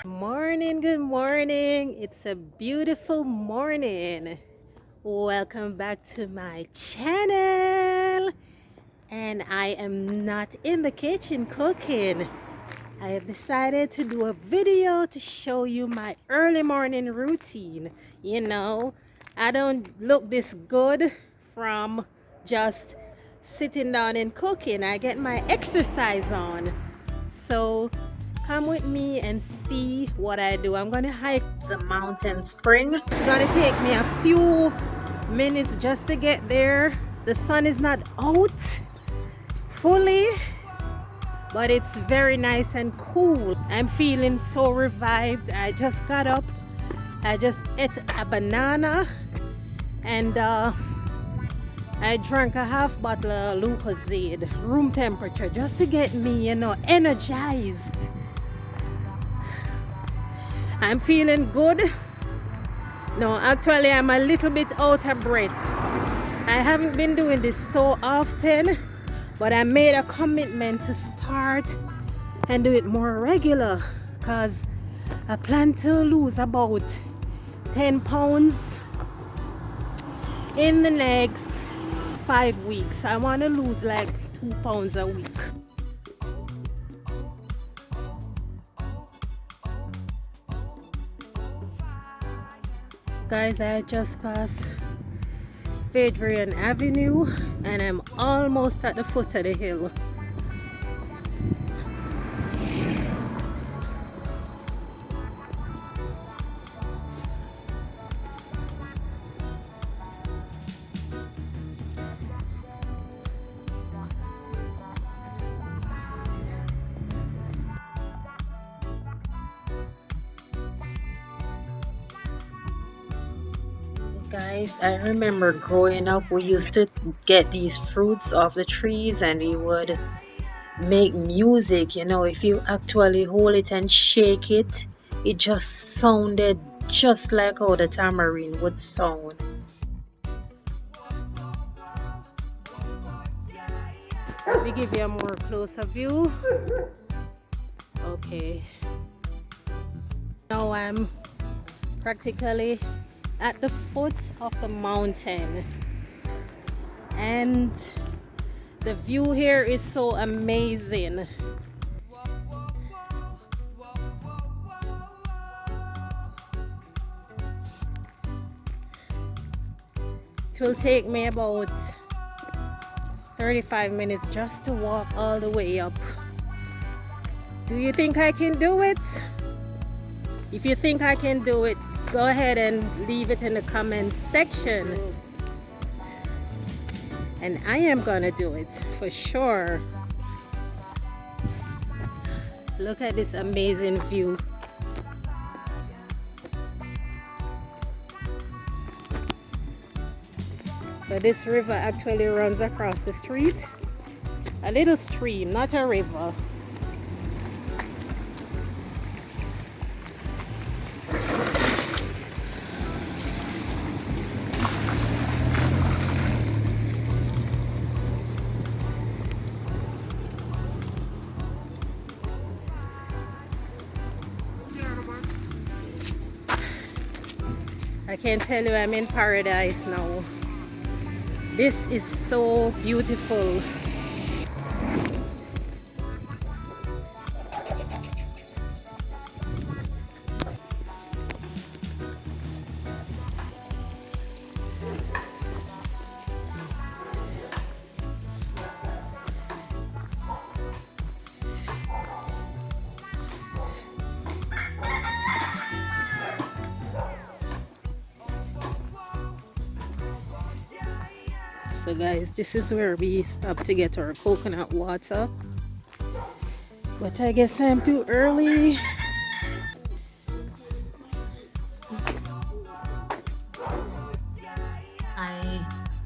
Morning, good morning. It's a beautiful morning. Welcome back to my channel. And I am not in the kitchen cooking. I have decided to do a video to show you my early morning routine. You know, I don't look this good from just sitting down and cooking. I get my exercise on. So come with me and see what I do. I'm gonna hike the mountain spring. It's gonna take me a few minutes just to get there. The sun is not out fully, but it's very nice and cool. I'm feeling so revived. I just got up. I just ate a banana and I drank a half bottle of Lucozade, room temperature, just to get me, energized. I'm feeling good. No, actually, I'm a little bit out of breath. I haven't been doing this so often, but I made a commitment to start and do it more regular because I plan to lose about 10 pounds in the next 5 weeks. I want to lose like 2 pounds a week. Guys, I just passed Adrian Avenue and I'm almost at the foot of the hill. Guys, I remember growing up, we used to get these fruits off the trees and we would make music. If you actually hold it and shake it, it just sounded just like how the tamarind would sound. Let me give you a more closer view. Okay. Now I'm practically at the foot of the mountain and the view here is so amazing. It will take me about 35 minutes just to walk all the way up. Do you think I can do it? If you think I can do it, go ahead and leave it in the comment section. And I am gonna do it for sure. Look at this amazing view. So this river actually runs across the street. A little stream, not a river. I can tell you I'm in paradise now. This is so beautiful. So guys, this is where we stop to get our coconut water, but I guess I'm too early.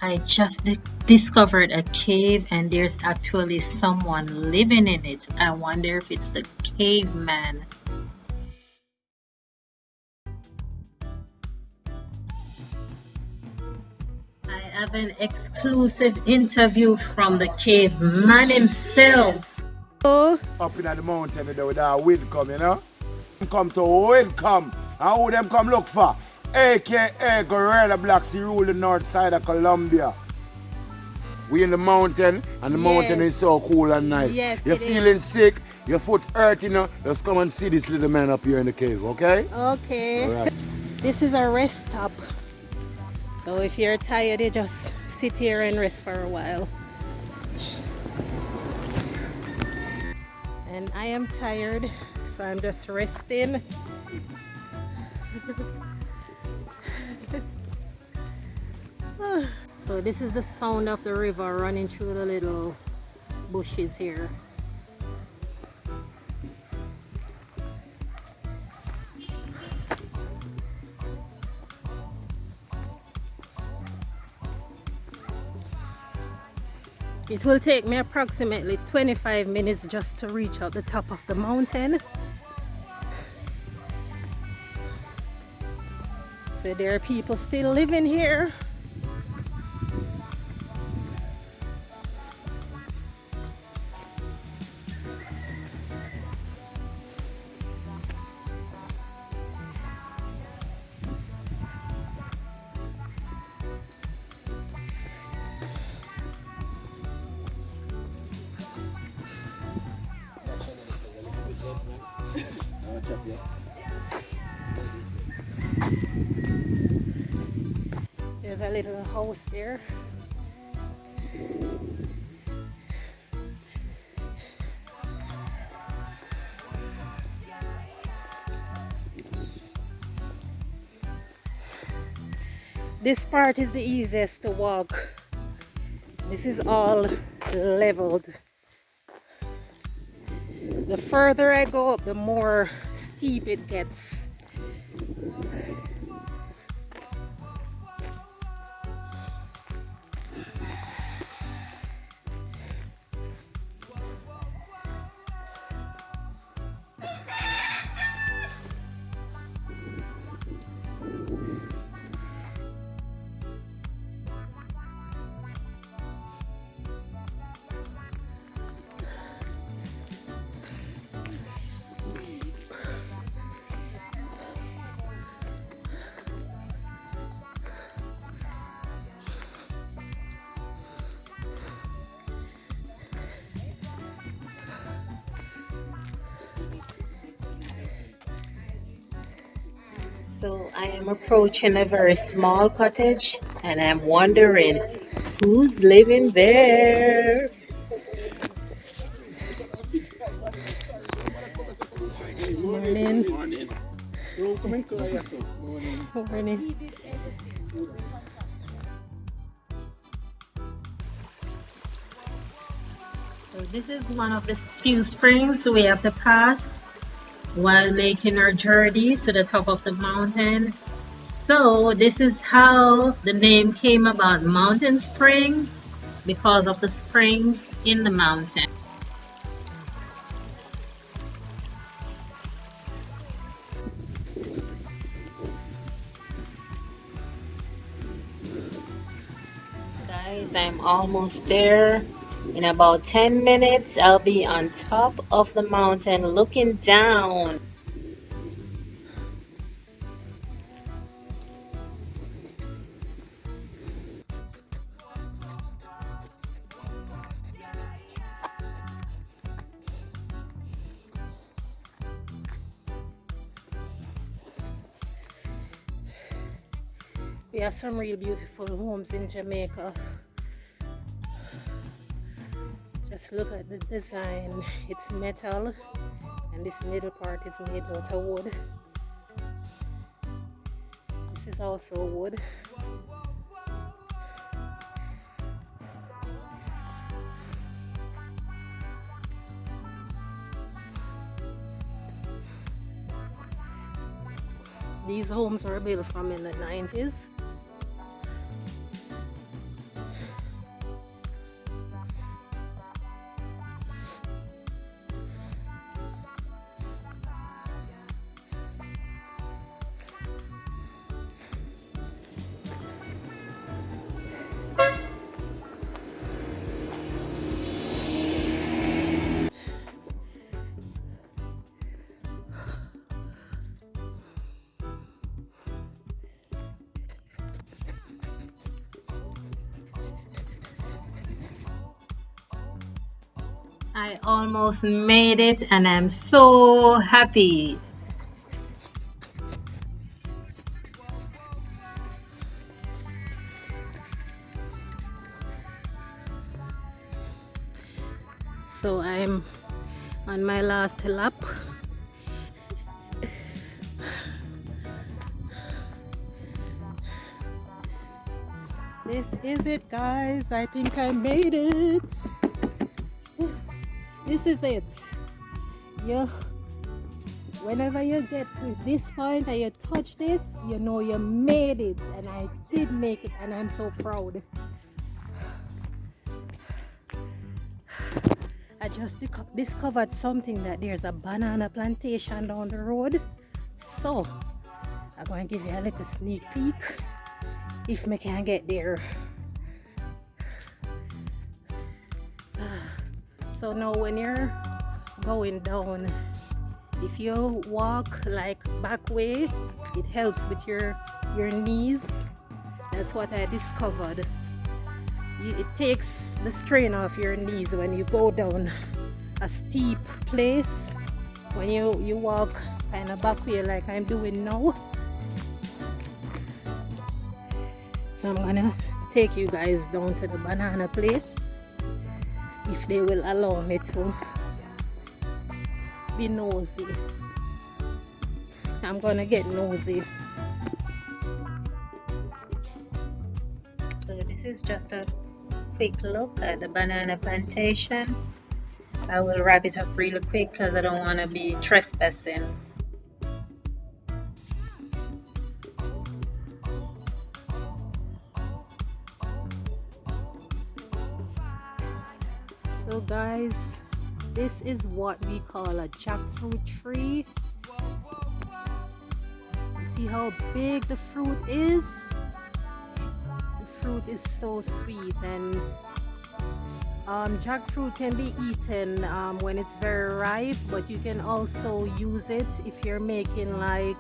I just discovered a cave and there's actually someone living in it. I wonder if it's the caveman. I have an exclusive interview from the caveman himself. Up in the mountain with our wind coming, Come to welcome. And who them come look for? AKA Gorilla Blacks, he rule the north side of Colombia. We in the mountain, and the mountain is so cool and nice. Yes, You're feeling sick, your foot hurting, just come and see this little man up here in the cave, okay? Okay. All right. This is a rest stop. So if you're tired, you just sit here and rest for a while. And I am tired, so I'm just resting. So this is the sound of the river running through the little bushes here. It will take me approximately 25 minutes just to reach out the top of the mountain. So there are people still living here. There's a little house there. This part is the easiest to walk. This is all leveled. The further I go up, the more steep it gets. So I am approaching a very small cottage and I'm wondering who's living there. Morning. Morning. Morning. So this is one of the few springs we have to pass while making our journey to the top of the mountain. So this is how the name came about, Mountain Spring, because of the springs in the mountain. Guys, I'm almost there. In about 10 minutes, I'll be on top of the mountain looking down. We have some real beautiful homes in Jamaica. Just look at the design. It's metal and this middle part is made out of wood. This is also wood. These homes were built from in the 90s. I almost made it and I'm so happy. So I'm on my last lap. This is it, guys. I think I made it. This is it. You, whenever you get to this point and you touch this, you know you made it. And I did make it, and I'm so proud. I just discovered something, that there's a banana plantation down the road. So I'm going to give you a little sneak peek if I can get there. So now when you're going down, if you walk like back way, it helps with your knees. That's what I discovered. It takes the strain off your knees when you go down a steep place. When you walk kind of back way like I'm doing now. So I'm gonna take you guys down to the banana place, if they will allow me to be nosy. I'm gonna get nosy. So this is just a quick look at the banana plantation. I will wrap it up really quick because I don't want to be trespassing. So guys, this is what we call a jackfruit tree. You see how big the fruit is? The fruit is so sweet, and jackfruit can be eaten when it's very ripe, but you can also use it if you're making like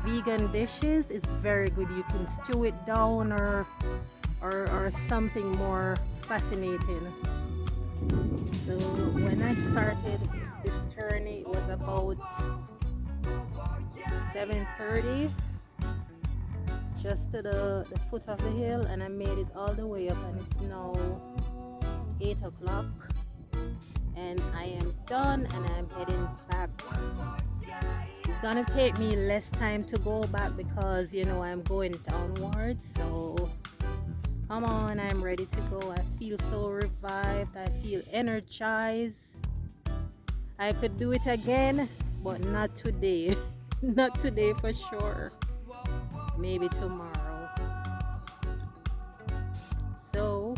vegan dishes. It's very good. You can stew it down or something more fascinating. So when I started this journey, it was about 7:30, just to the foot of the hill, and I made it all the way up, and it's now 8 o'clock, and I am done and I'm heading back. It's gonna take me less time to go back because you know I'm going downwards. So come on, I'm ready to go. I feel so revived. I feel energized. I could do it again, but not today. Not today for sure. Maybe tomorrow. So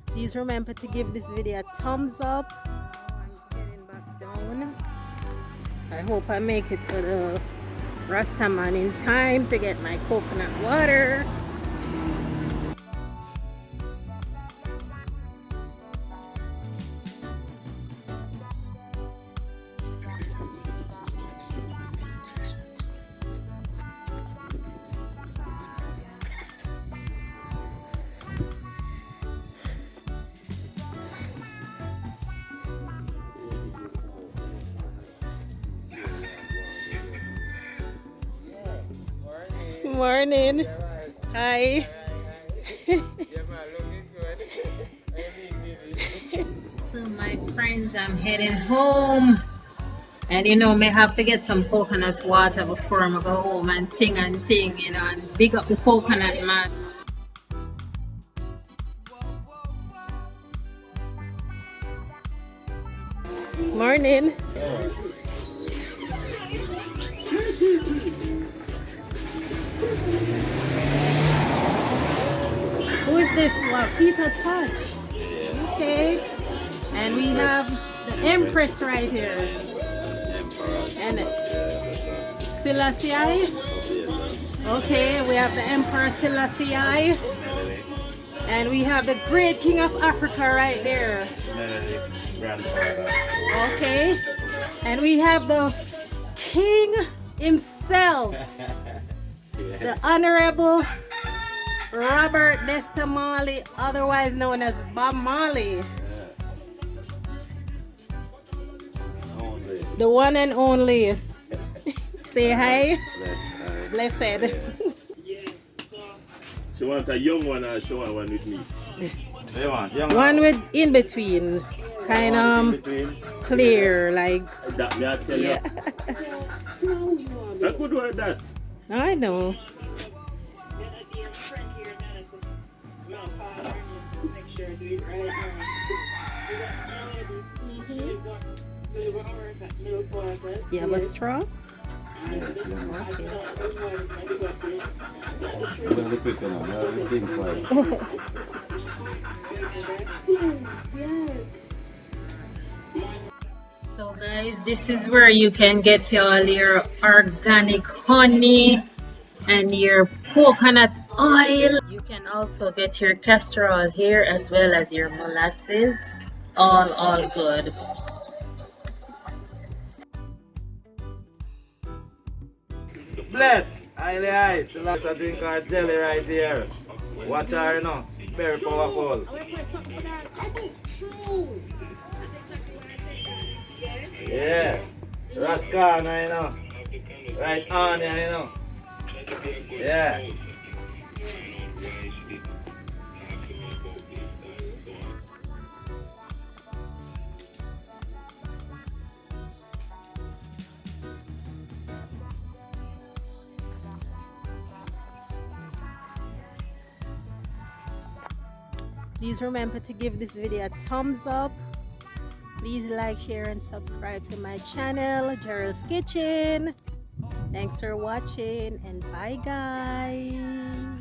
please remember to give this video a thumbs up. I'm heading back down. I hope I make it to the Rastaman in time to get my coconut water. Morning. Hi. So my friends, I'm heading home, and you know, may have to get some coconut water before I go home and ting, you know, and big up the coconut man. Morning. Who is this? Wow, Peter Touch. Okay. And we have the Empress right here. And Selassie. Okay, we have the Emperor Selassie. And we have the great King of Africa right there. Okay. And we have the King himself. The Honorable Robert Nesta Marley, otherwise known as Bob Marley. The one and only. Say hi. Bless, Blessed. She want a young one or she want one with me? They want young One with in between. Kind of clear, like. That me I tell Yeah. you. I could wear that. I know. You have a straw? Okay. Very quick now. Very big for it. So guys, this is where you can get all your organic honey and your coconut oil. You can also get your castor oil here as well as your molasses. All good. Bless. Highly ice. So let's drink our jelly right here. Watch her, you know. Very powerful. Yeah. Rascana, you know. Right on here, you know. Yeah. Please remember to give this video a thumbs up. Please like, share, and subscribe to my channel, Jeryl's Kitchen. Thanks for watching, and bye guys.